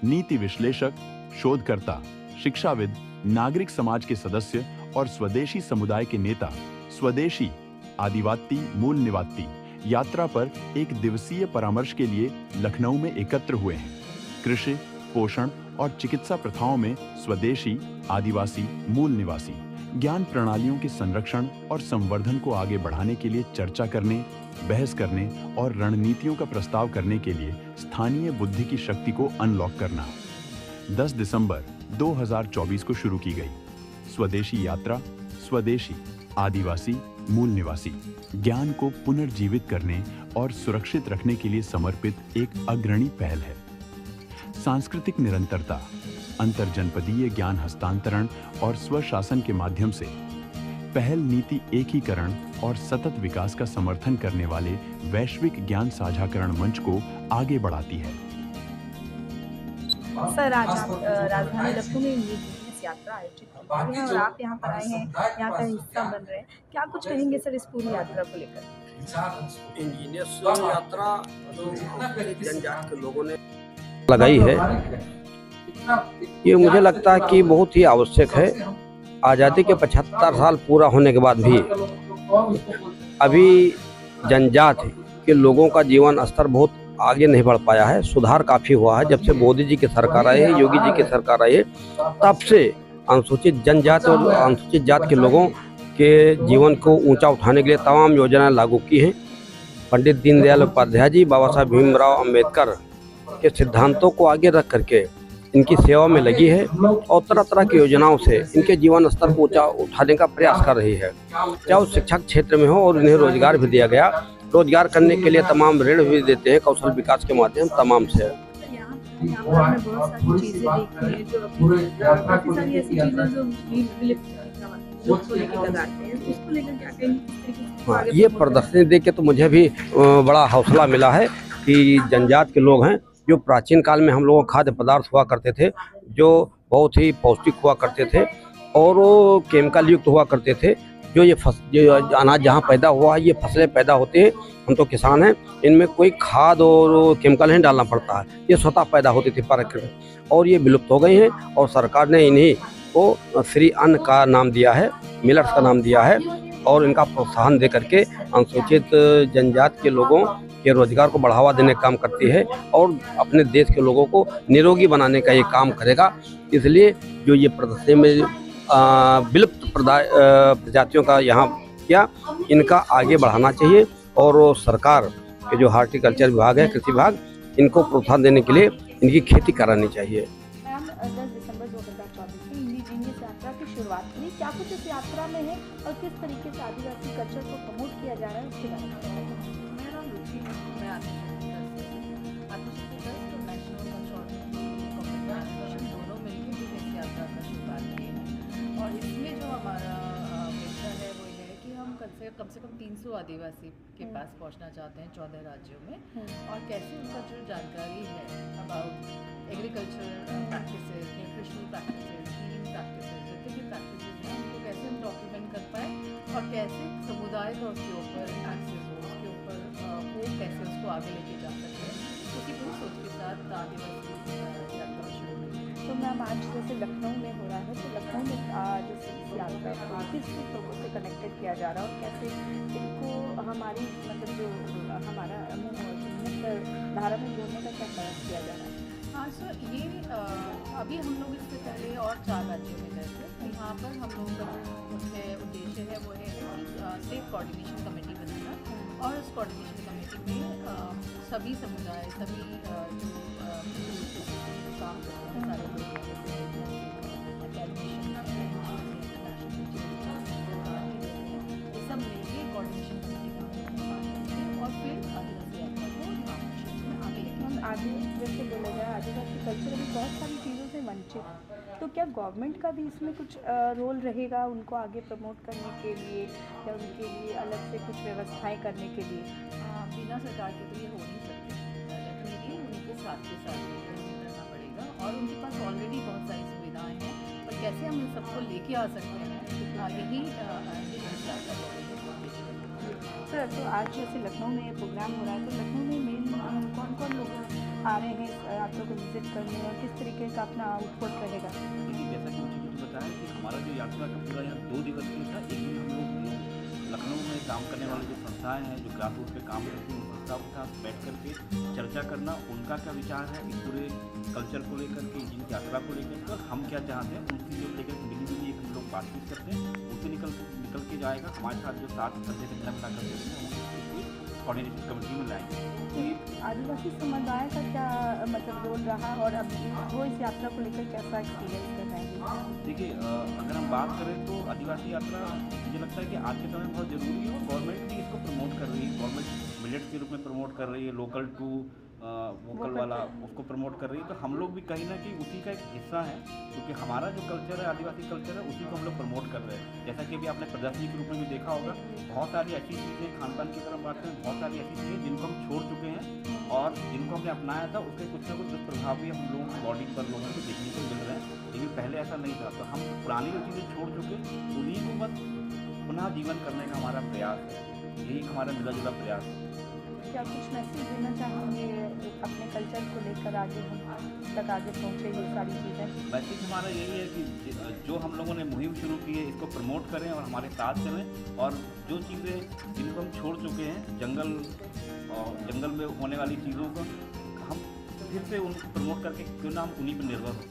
नीति विश्लेषक, शोधकर्ता, शिक्षाविद, नागरिक समाज के सदस्य और स्वदेशी समुदाय के नेता स्वदेशी आदिवासी मूल निवासी यात्रा पर एक दिवसीय परामर्श के लिए लखनऊ में एकत्र हुए हैं। कृषि, पोषण और चिकित्सा प्रथाओं में स्वदेशी आदिवासी मूल निवासी ज्ञान प्रणालियों के संरक्षण और संवर्धन को आगे बढ़ाने के लिए चर्चा करने, बहस करने और रणनीतियों का प्रस्ताव करने के लिए स्थानीय बुद्धि की शक्ति को अनलॉक करना। 10 दिसंबर 2024 को शुरू की गई स्वदेशी यात्रा स्वदेशी आदिवासी मूल निवासी ज्ञान को पुनर्जीवित करने और सुरक्षित रखने के लिए समर्पित एक अग्रणी पहल है। सांस्कृतिक निरंतरता, अंतरजनपदीय ज्ञान हस्तांतरण और स्वशासन के माध्यम से पहल नीति एकीकरण और सतत विकास का समर्थन करने वाले वैश्विक ज्ञान साझाकरण मंच को आगे बढ़ाती है। सर, आज आप राजधानी लखनऊ में इंडिजिनियस यात्रा आयोजित की है और आप यहाँ पर आए हैं, यहाँ का हिस्सा बन रहे हैं। क्या कुछ कहेंगे सर इस पूरी यात्रा को लेकर? इंडिजिनियस यात्रा जो जनजाति के लोगों ने लगाई है, ये मुझे लगता है कि बहुत ही आवश्यक है। आज़ादी के 75 साल पूरा होने के बाद भी अभी जनजाति के लोगों का जीवन स्तर बहुत आगे नहीं बढ़ पाया है। सुधार काफ़ी हुआ है जब से मोदी जी की सरकार आई है, योगी जी की सरकार आई है, तब से अनुसूचित जनजाति और अनुसूचित जाति के लोगों के जीवन को ऊंचा उठाने के लिए तमाम योजनाएं लागू की हैं। पंडित दीनदयाल उपाध्याय जी, बाबा साहब भीमराव अंबेडकर के सिद्धांतों को आगे रख करके इनकी सेवा में लगी है और तरह तरह की योजनाओं से इनके जीवन स्तर को ऊंचा उठाने का प्रयास कर रही है। चाहे वो शिक्षा क्षेत्र में हो, और इन्हें रोजगार भी दिया गया। रोजगार करने के लिए तमाम ऋण भी देते हैं कौशल विकास के माध्यम तमाम से। यहाँ पर हमने बहुत सारी चीजें देखी हैं जो काफी सारी ऐसी चीजें जो उसको लेकर लगाते हैं, उसको लेकर क्या कहेंगे? हाँ, ये प्रदर्शनी देख के तो मुझे भी बड़ा हौसला मिला है कि जनजाति के लोग हैं जो प्राचीन काल में हम लोगों को खाद्य पदार्थ हुआ करते थे, जो बहुत ही पौष्टिक हुआ करते थे और वो केमिकल युक्त हुआ करते थे। जो अनाज जहाँ पैदा हुआ है, ये फसलें पैदा होती हैं, हम तो किसान हैं, इनमें कोई खाद और केमिकल नहीं डालना पड़ता है, ये स्वतः पैदा होती थी प्राकृतिक, और ये विलुप्त हो गई हैं। और सरकार ने इन्हीं को श्री अन्न का नाम दिया है, मिलट्स का नाम दिया है, और इनका प्रोत्साहन दे करके अनुसूचित जनजाति के लोगों के रोजगार को बढ़ावा देने का काम करती है और अपने देश के लोगों को निरोगी बनाने का ये काम करेगा। इसलिए जो ये प्रदर्शनी में विलुप्त प्रजातियों का यहाँ किया, इनका आगे बढ़ाना चाहिए और सरकार के जो हार्टिकल्चर विभाग है, कृषि विभाग, इनको प्रोत्साहन देने के लिए इनकी खेती करानी चाहिए। मैम, 10 दिसंबर 2024 की इंडिजिनियस यात्रा की शुरुआत हुई, क्या कुछ इस यात्रा में है और किस तरीके से आदिवासी कल्चर को प्रमोट किया जा रहा है उसके बारे में बताइए। मेरा रुचि है, मैं दोनों मिलकर भी इस यात्रा का शुरुआत की है और इसमें जो हमारा मिशन है वो ये है कि हम कम से कम 300 आदिवासी के पास पहुंचना चाहते हैं 14 राज्यों में, और कैसे उनका जो जानकारी है about agriculture practices, nutritional practices, healing practices, जितने भी प्रैक्टिसेस हैं उनको कैसे हम डॉक्यूमेंट कर पाए और कैसे समुदाय का उसके ऊपर एक्सेस हो, उसके ऊपर वो कैसे उसको आगे लेके जा सकते हैं, उसकी पूरी सोच के साथ आदिवासी यात्रा शुरू हुई। तो मैम, आज जैसे लखनऊ में हो रहा है, तो लखनऊ में जैसे इस यात्रा को किस लोगों से कनेक्टेड किया जा रहा है और कैसे इनको हमारी मतलब जो हमारा मुख्य धारा में जोड़ने का क्या प्रयास किया जा रहा है? हाँ सर, ये अभी हम लोग इससे पहले और 4 राज्यों में गए थे। यहाँ पर हम लोगों का जो मुख्य उद्देश्य है वो है कि स्टेट कोऑर्डिनेशन कमेटी बनाना, और उस कोऑर्डिनेशन कमेटी में सभी समुदाय, सभी जो काम करते हैं, सारे लोग ये सब मिलकर कोऑर्डिनेशन कमेटी का और फिर आदिवासी यात्रा को में आगे लेके आगे जैसे बोला जाए आदिवासी कल्चर अभी बहुत सारी चीज़ों से वंचित है, तो क्या गवर्नमेंट का भी इसमें कुछ रोल रहेगा उनको आगे प्रमोट करने के लिए या उनके लिए अलग से कुछ व्यवस्थाएं करने के लिए? बिना सरकार के तो ये हो नहीं सकती, डेफिनेटली उनके साथ करना पड़ेगा और उनके पास ऑलरेडी बहुत सारी सुविधाएं हैं, पर कैसे हम इन सबको लेके आ सकते हैं, यही सर, तो आज जैसे लखनऊ में प्रोग्राम हो रहा है, तो लखनऊ में मेन कौन कौन लोग हैं? आ रहे हैं इस यात्रा को विजिट करने, और किस तरीके का अपना आउटपुट रहेगा? देखिए, जैसा कि मुझे कुछ बताया कि हमारा जो यात्रा का पूरा यहाँ 2 दिवसीय था। एक दिन हम लोग लखनऊ में काम करने वाले जो संस्थाएं हैं, जो ग्रास रूट पे काम करती हैं, उन संस्थाओं के साथ बैठ करके चर्चा करना, उनका क्या विचार है इस पूरे कल्चर को लेकर के, इन यात्रा को लेकर के, और हम क्या चाहते हैं उन चीज़ों को लेकर मिली एक हम लोग बातचीत करते हैं। उससे निकल के जाएगा हमारे साथ जो 7 सदस्य मिला करते हैं, हम कोऑर्डिनेशन कमेटी में लाएंगे। तो ये आदिवासी समुदाय का क्या मतलब रोल रहा, और अब वो इस यात्रा को लेकर कैसा एक्सपीरियंस कर रहे हैं? देखिए, अगर हम बात करें तो आदिवासी यात्रा मुझे लगता है कि आज के समय में बहुत ज़रूरी है, और गवर्नमेंट भी इसको प्रमोट कर रही है। गवर्नमेंट मिलेट्स के रूप में प्रमोट कर रही है, लोकल टू वोकल वाला उसको प्रमोट कर रही है। तो हम लोग भी कहीं ना कहीं उसी का एक हिस्सा है, क्योंकि हमारा जो कल्चर है, आदिवासी कल्चर है, उसी को हम लोग प्रमोट कर रहे हैं। जैसा कि अभी आपने प्रदर्शनी के रूप में भी देखा होगा, बहुत सारी ऐसी चीज़ें खान पान की तरफ बात करें, बहुत सारी ऐसी चीज़ें जिनको हम छोड़ चुके हैं और जिनको हमने अपनाया था, उसके कुछ ना कुछ दुष्प्रभाव भी हम लोगों की बॉडी पर लोगों को देखने को मिल रहे हैं। लेकिन पहले ऐसा नहीं था। तो हम पुरानी जो चीज़ें छोड़ चुके, उन्हीं को बस पुनः जीवन करने का हमारा प्रयास है। यही हमारा मिला जुला प्रयास है। क्या कुछ मैसेज देना चाहेंगे अपने कल्चर को लेकर, आगे हम तक आगे पहुँचे ये सारी चीज़ें? मैसेज हमारा यही है कि जो हम लोगों ने मुहिम शुरू की है, इसको प्रमोट करें और हमारे साथ चलें, और जो चीज़ें जिनको हम छोड़ चुके हैं, जंगल में होने वाली चीज़ों को हम फिर से उनको प्रमोट करके क्यों ना हम उन्हीं पर निर्भर हो।